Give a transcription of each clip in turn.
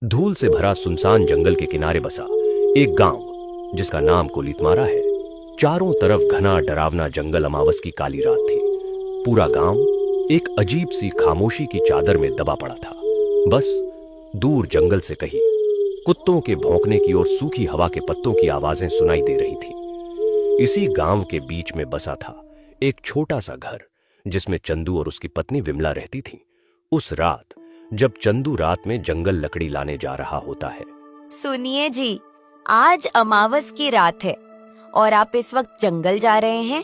धूल से भरा सुनसान जंगल के किनारे बसा एक गांव जिसका नाम कोलीतमारा है। चारों तरफ घना डरावना जंगल, अमावस की काली रात थी। पूरा गांव एक अजीब सी खामोशी की चादर में दबा पड़ा था। बस दूर जंगल से कहीं कुत्तों के भौंकने की और सूखी हवा के पत्तों की आवाजें सुनाई दे रही थी। इसी गांव के बीच में बसा था एक छोटा सा घर जिसमें चंदू और उसकी पत्नी विमला रहती थी। उस रात जब चंदू रात में जंगल लकड़ी लाने जा रहा होता है। सुनिए जी, आज अमावस की रात है और आप इस वक्त जंगल जा रहे हैं।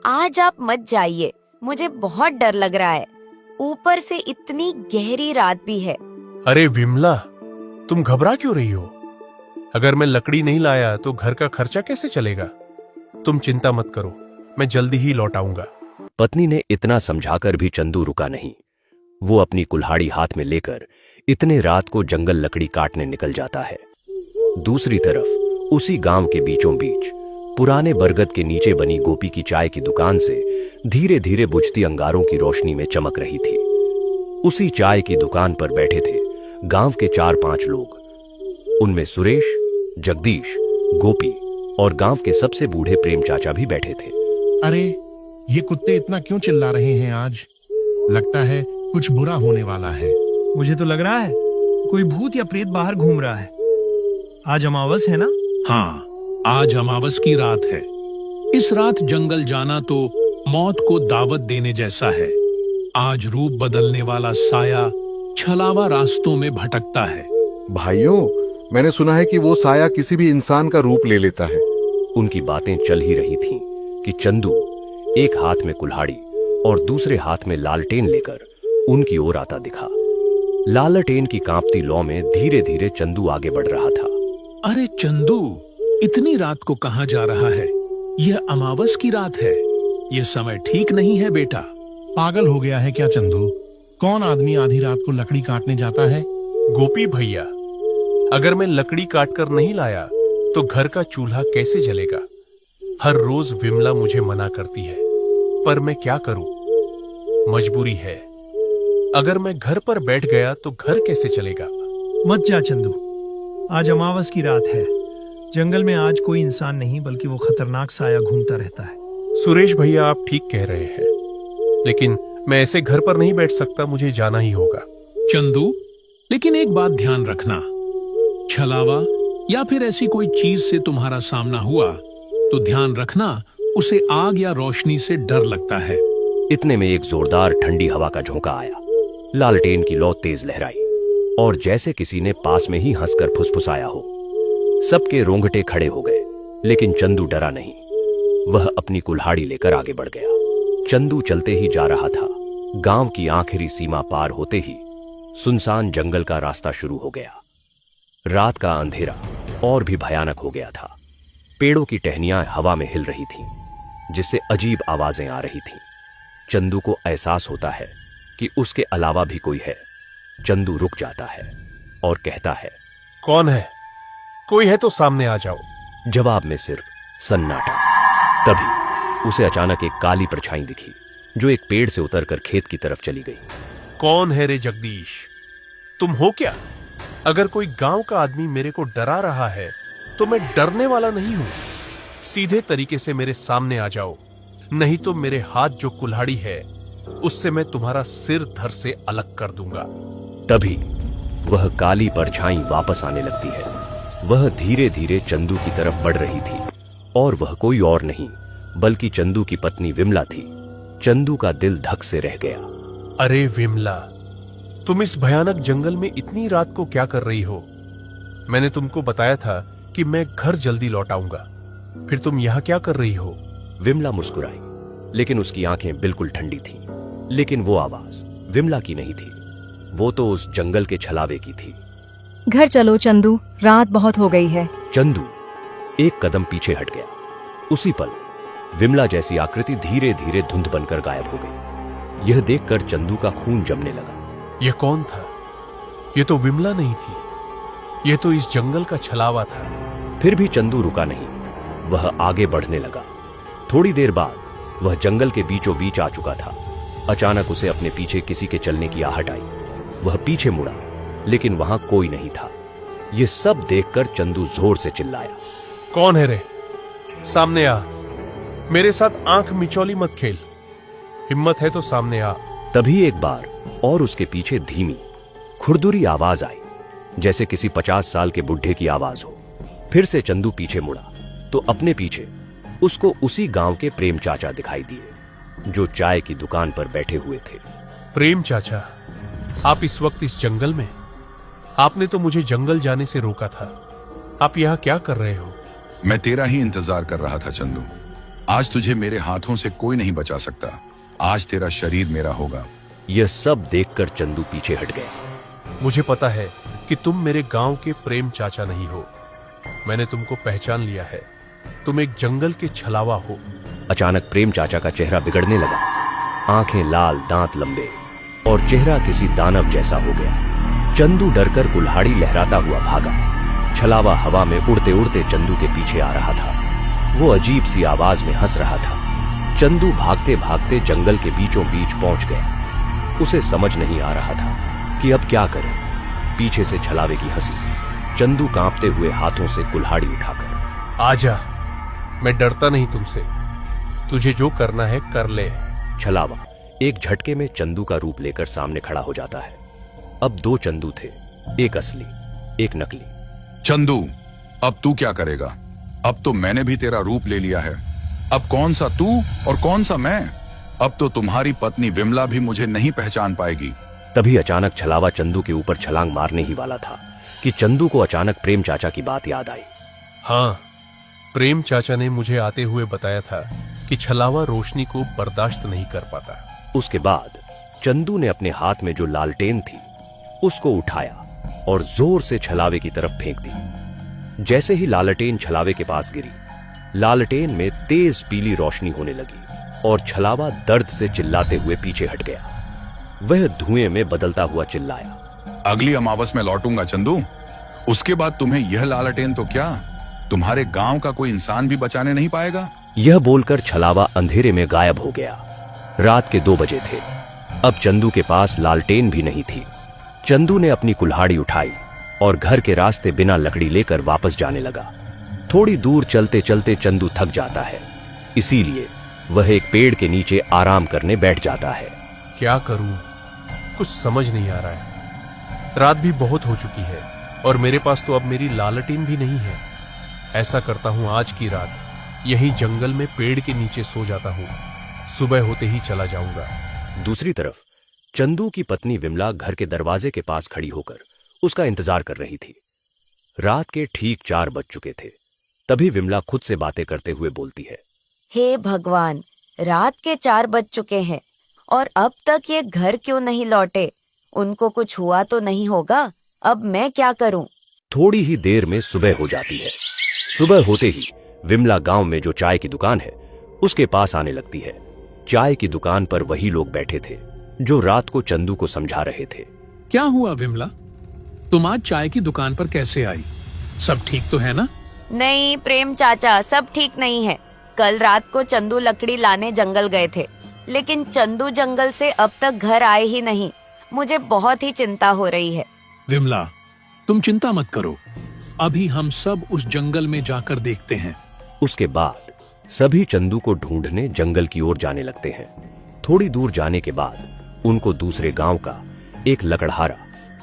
आज आप मत जाइए, मुझे बहुत डर लग रहा है। ऊपर से इतनी गहरी रात भी है। अरे विमला, तुम घबरा क्यों रही हो? अगर मैं लकड़ी नहीं लाया तो घर का खर्चा कैसे चलेगा? तुम चिंता मत करो, मैं जल्दी ही लौट आऊंगा। पत्नी ने इतना समझाकर भी चंदू रुका नहीं। वो अपनी कुल्हाड़ी हाथ में लेकर इतने रात को जंगल लकड़ी काटने निकल जाता है। दूसरी तरफ उसी गांव के बीचों बीच पुराने बरगद के नीचे बनी गोपी की चाय की दुकान से धीरे धीरे बुझती अंगारों की रोशनी में चमक रही थी। उसी चाय की दुकान पर बैठे थे गांव के 4-5 लोग। उनमें सुरेश, जगदीश, गोपी और गांव के सबसे बूढ़े प्रेम चाचा भी बैठे थे। अरे ये कुत्ते इतना क्यों चिल्ला रहे हैं आज? लगता है कुछ बुरा होने वाला है। मुझे तो लग रहा है कोई भूत या प्रेत बाहर घूम रहा है। आज अमावस है ना? हाँ, आज अमावस की रात है। इस रात जंगल जाना तो मौत को दावत देने जैसा है। आज रूप बदलने वाला साया छलावा रास्तों में भटकता है। भाइयों, मैंने सुना है कि वो साया किसी भी इंसान का रूप ले लेता है। उनकी बातें चल ही रही थीं कि चंदू एक हाथ में कुल्हाड़ी और दूसरे हाथ में लालटेन लेकर उनकी ओर आता दिखा। लालटेन की कांपती लौ में धीरे धीरे चंदू आगे बढ़ रहा था। अरे चंदू, इतनी रात को कहां जा रहा है? यह अमावस की रात है। यह समय ठीक नहीं है बेटा। पागल हो गया है क्या चंदू? कौन आदमी आधी रात को लकड़ी काटने जाता है? गोपी भैया, अगर मैं लकड़ी काटकर नहीं लाया तो घर का चूल्हा कैसे जलेगा? हर रोज विमला मुझे मना करती है, पर मैं क्या करूं? मजबूरी है। अगर मैं घर पर बैठ गया तो घर कैसे चलेगा? मत जा चंदू, आज अमावस की रात है। जंगल में आज कोई इंसान नहीं बल्कि वो खतरनाक साया घूमता रहता है। सुरेश भैया, आप ठीक कह रहे हैं, लेकिन मैं ऐसे घर पर नहीं बैठ सकता। मुझे जाना ही होगा। चंदू, लेकिन एक बात ध्यान रखना, छलावा या फिर ऐसी कोई चीज से तुम्हारा सामना हुआ तो ध्यान रखना उसे आग या रोशनी से डर लगता है। इतने में एक जोरदार ठंडी हवा का झोंका आया। लालटेन की लौ तेज लहराई और जैसे किसी ने पास में ही हंसकर फुसफुसाया हो। सबके रोंगटे खड़े हो गए, लेकिन चंदू डरा नहीं। वह अपनी कुल्हाड़ी लेकर आगे बढ़ गया। चंदू चलते ही जा रहा था। गांव की आखिरी सीमा पार होते ही सुनसान जंगल का रास्ता शुरू हो गया। रात का अंधेरा और भी भयानक हो गया था। पेड़ों की टहनियां हवा में हिल रही थीं, जिससे अजीब आवाजें आ रही थीं। चंदू को एहसास होता है कि उसके अलावा भी कोई है। चंदू रुक जाता है और कहता है, कौन है? कोई है तो सामने आ जाओ। जवाब में सिर्फ सन्नाटा। तभी उसे अचानक एक काली परछाई दिखी जो एक पेड़ से उतरकर खेत की तरफ चली गई। कौन है रे जगदीश? तुम हो क्या? अगर कोई गांव का आदमी मेरे को डरा रहा है तो मैं डरने वाला नहीं हूं। सीधे तरीके से मेरे सामने आ जाओ, नहीं तो मेरे हाथ जो कुल्हाड़ी है उससे मैं तुम्हारा सिर धड़ से अलग कर दूंगा। तभी वह काली परछाई वापस आने लगती है। वह धीरे धीरे चंदू की तरफ बढ़ रही थी और वह कोई और नहीं बल्कि चंदू की पत्नी विमला थी। चंदू का दिल धक से रह गया। अरे विमला, तुम इस भयानक जंगल में इतनी रात को क्या कर रही हो? मैंने तुमको बताया था कि मैं घर जल्दी लौट आऊंगा, फिर तुम यहां क्या कर रही हो? विमला मुस्कुराई, लेकिन उसकी आंखें बिल्कुल ठंडी थीं। लेकिन वो आवाज विमला की नहीं थी, वो तो उस जंगल के छलावे की थी। घर चलो चंदू, रात बहुत हो गई है। चंदू एक कदम पीछे हट गया। उसी पल विमला जैसी आकृति धीरे धीरे धुंध बनकर गायब हो गई। यह देखकर चंदू का खून जमने लगा। यह कौन था? यह तो विमला नहीं थी, यह तो इस जंगल का छलावा था। फिर भी चंदू रुका नहीं, वह आगे बढ़ने लगा। थोड़ी देर बाद वह जंगल के बीचों बीच आ चुका था। अचानक उसे अपने पीछे किसी के चलने की आहट आई। वह पीछे मुड़ा, लेकिन वहां कोई नहीं था। ये सब देखकर चंदू जोर से चिल्लाया। कौन है रे? सामने आ। मेरे साथ आंख मिचौली मत खेल। हिम्मत है तो सामने आ। तभी एक बार और उसके पीछे धीमी खुरदुरी आवाज आई, जैसे किसी 50 साल के बुढ़े की आवाज हो। फिर से चंदू पीछे मुड़ा तो अपने पीछे उसको उसी गांव के प्रेम चाचा दिखाई दिए, जो चाय की दुकान पर बैठे हुए थे। प्रेम चाचा, आप इस वक्त इस जंगल में? आपने तो मुझे जंगल जाने से रोका था। आप यहाँ क्या कर रहे हो? मैं तेरा ही इंतजार कर रहा था चंदू। आज तुझे मेरे हाथों से कोई नहीं बचा सकता। आज तेरा शरीर मेरा होगा। यह सब देखकर चंदू पीछे हट गया। मुझे पता है कि तुम मेरे गांव के प्रेम चाचा नहीं हो। मैंने तुमको पहचान लिया है। तुम एक जंगल के छलावा हो। अचानक प्रेम चाचा का चेहरा बिगड़ने लगा। आंखें लाल, दांत लंबे और चेहरा किसी दानव जैसा हो गया। चंदू डरकर कुल्हाड़ी लहराता हुआ भागा। छलावा हवा में उड़ते उड़ते चंदू के पीछे आ रहा था। वो अजीब सी आवाज में हंस रहा था। चंदू भागते भागते जंगल के बीचों बीच पहुंच गया। उसे समझ नहीं आ रहा था कि अब क्या करे। पीछे से छलावे की हंसी। चंदू कांपते हुए हाथों से कुल्हाड़ी उठाकर, आजा, मैं डरता नहीं तुमसे। तुझे जो करना है कर ले। छलावा एक झटके में चंदू का रूप लेकर सामने खड़ा हो जाता है। अब 2 चंदू थे, एक असली, एक नकली। चंदू, अब तू क्या करेगा? अब तो मैंने भी तेरा रूप ले लिया है। अब कौन सा तू और कौन सा मैं? अब तो तुम्हारी पत्नी विमला भी मुझे नहीं पहचान पाएगी। तभी अचानक छलावा चंदू के ऊपर छलांग मारने ही वाला था कि चंदू को अचानक प्रेम चाचा की बात याद आई। हाँ, प्रेम चाचा ने मुझे आते हुए बताया था कि छलावा रोशनी को बर्दाश्त नहीं कर पाता। उसके बाद चंदू ने अपने हाथ में जो लालटेन थी उसको उठाया और जोर से छलावे की तरफ फेंक दी। जैसे ही लालटेन छलावे के पास गिरी, लालटेन में तेज पीली रोशनी होने लगी और छलावा दर्द से चिल्लाते हुए पीछे हट गया। वह धुएं में बदलता हुआ चिल्लाया, अगली अमावस में लौटूंगा चंदू। उसके बाद तुम्हें यह लालटेन तो क्या, तुम्हारे गांव का कोई इंसान भी बचाने नहीं पाएगा। यह बोलकर छलावा अंधेरे में गायब हो गया। रात के 2 बजे थे। अब चंदू के पास लालटेन भी नहीं थी। चंदू ने अपनी कुल्हाड़ी उठाई और घर के रास्ते बिना लकड़ी लेकर वापस जाने लगा। थोड़ी दूर चलते चलते चंदू थक जाता है, इसीलिए वह एक पेड़ के नीचे आराम करने बैठ जाता है। क्या करूं, कुछ समझ नहीं आ रहा है। रात भी बहुत हो चुकी है और मेरे पास तो अब मेरी लालटेन भी नहीं है। ऐसा करता हूं, आज की रात यहीं जंगल में पेड़ के नीचे सो जाता हूं। सुबह होते ही चला जाऊंगा। दूसरी तरफ चंदू की पत्नी विमला घर के दरवाजे के पास खड़ी होकर उसका इंतजार कर रही थी। रात के ठीक 4 बज चुके थे। तभी विमला खुद से बातें करते हुए बोलती है, हे भगवान, रात के 4 बज चुके हैं और अब तक ये घर क्यों नहीं लौटे? उनको कुछ हुआ तो नहीं होगा? अब मैं क्या करूं? थोड़ी ही देर में सुबह हो जाती है। सुबह होते ही विमला गांव में जो चाय की दुकान है उसके पास आने लगती है। चाय की दुकान पर वही लोग बैठे थे जो रात को चंदू को समझा रहे थे। क्या हुआ विमला, तुम आज चाय की दुकान पर कैसे आई? सब ठीक तो है ना? नहीं प्रेम चाचा, सब ठीक नहीं है। कल रात को चंदू लकड़ी लाने जंगल गए थे, लेकिन चंदू जंगल से अब तक घर आए ही नहीं। मुझे बहुत ही चिंता हो रही है। विमला, तुम चिंता मत करो, अभी हम सब उस जंगल में जाकर देखते हैं। उसके बाद सभी चंदू को ढूंढने जंगल की ओर जाने लगते हैं। थोड़ी दूर जाने के बाद उनको दूसरे गांव का एक लकड़हारा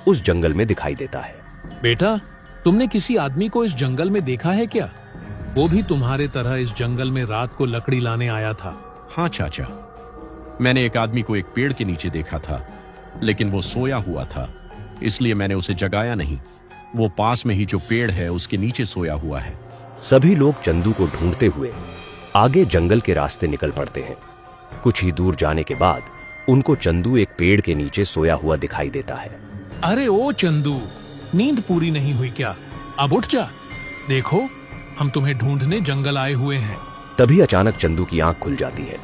उस जंगल में दिखाई देता है। बेटा, तुमने किसी आदमी को इस जंगल में देखा है क्या? वो भी तुम्हारे तरह इस जंगल में रात को लकड़ी लाने आया था। हाँ चाचा, मैंने एक आदमी को एक पेड़ के नीचे देखा था, लेकिन वो सोया हुआ था, इसलिए मैंने उसे जगाया नहीं। वो पास में ही जो पेड़ है उसके नीचे सोया हुआ है। सभी लोग चंदू को ढूंढते हुए आगे जंगल के रास्ते निकल पड़ते हैं। कुछ ही दूर जाने के बाद उनको चंदू एक पेड़ के नीचे सोया हुआ दिखाई देता है। अरे ओ चंदू, नींद पूरी नहीं हुई क्या? अब उठ जा, देखो हम तुम्हें ढूंढने जंगल आए हुए हैं। तभी अचानक चंदू की आंख खुल जाती है।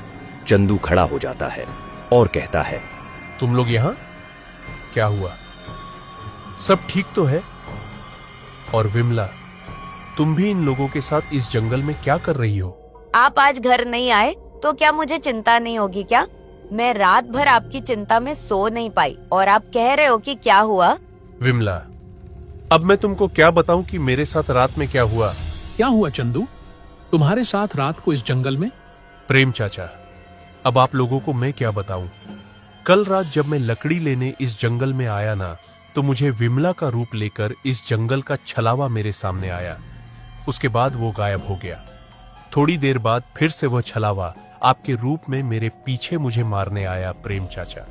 चंदू खड़ा हो जाता है और कहता है, तुम लोग यहाँ? क्या हुआ? सब ठीक तो है? और विमला, तुम भी इन लोगों के साथ इस जंगल में क्या कर रही हो? आप आज घर नहीं आए तो क्या मुझे चिंता नहीं होगी क्या? मैं रात भर आपकी चिंता में सो नहीं पाई और आप कह रहे हो कि क्या हुआ? विमला, अब मैं तुमको क्या बताऊं कि मेरे साथ रात में क्या हुआ। क्या हुआ चंदू? तुम्हारे साथ रात को इस जंगल में? प्रेम चाचा, अब आप लोगों को मैं क्या बताऊं। कल रात जब मैं लकड़ी लेने इस जंगल में आया ना, तो मुझे विमला का रूप लेकर इस जंगल का छलावा मेरे सामने आया। उसके बाद वो गायब हो गया। थोड़ी देर बाद फिर से वह छलावा आपके रूप में मेरे पीछे मुझे मारने आया प्रेम चाचा।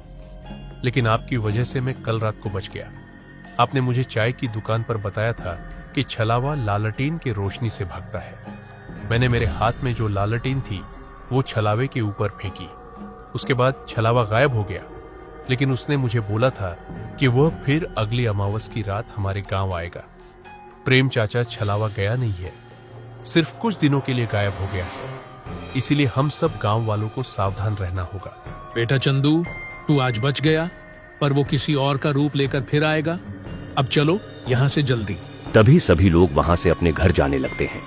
लेकिन आपकी वजह से मैं कल रात को बच गया। आपने मुझे चाय की दुकान पर बताया था कि छलावा लालटेन की रोशनी से भागता है। मैंने मेरे हाथ में जो लालटेन थी वो छलावे के ऊपर फेंकी। उसके बाद छलावा गायब हो गया, लेकिन उसने मुझे बोला था कि वह फिर अगली अमावस की रात हमारे गांव आएगा। प्रेम चाचा, छलावा गया नहीं है, सिर्फ कुछ दिनों के लिए गायब हो गया है। इसीलिए हम सब गांव वालों को सावधान रहना होगा। बेटा चंदू, तू आज बच गया, पर वो किसी और का रूप लेकर फिर आएगा। अब चलो यहाँ से जल्दी। तभी सभी लोग वहां से अपने घर जाने लगते हैं।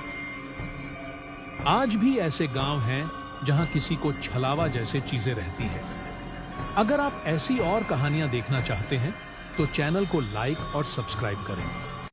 आज भी ऐसे गांव हैं जहां किसी को छलावा जैसे चीजें रहती हैं। अगर आप ऐसी और कहानियां देखना चाहते हैं तो चैनल को लाइक और सब्सक्राइब करें।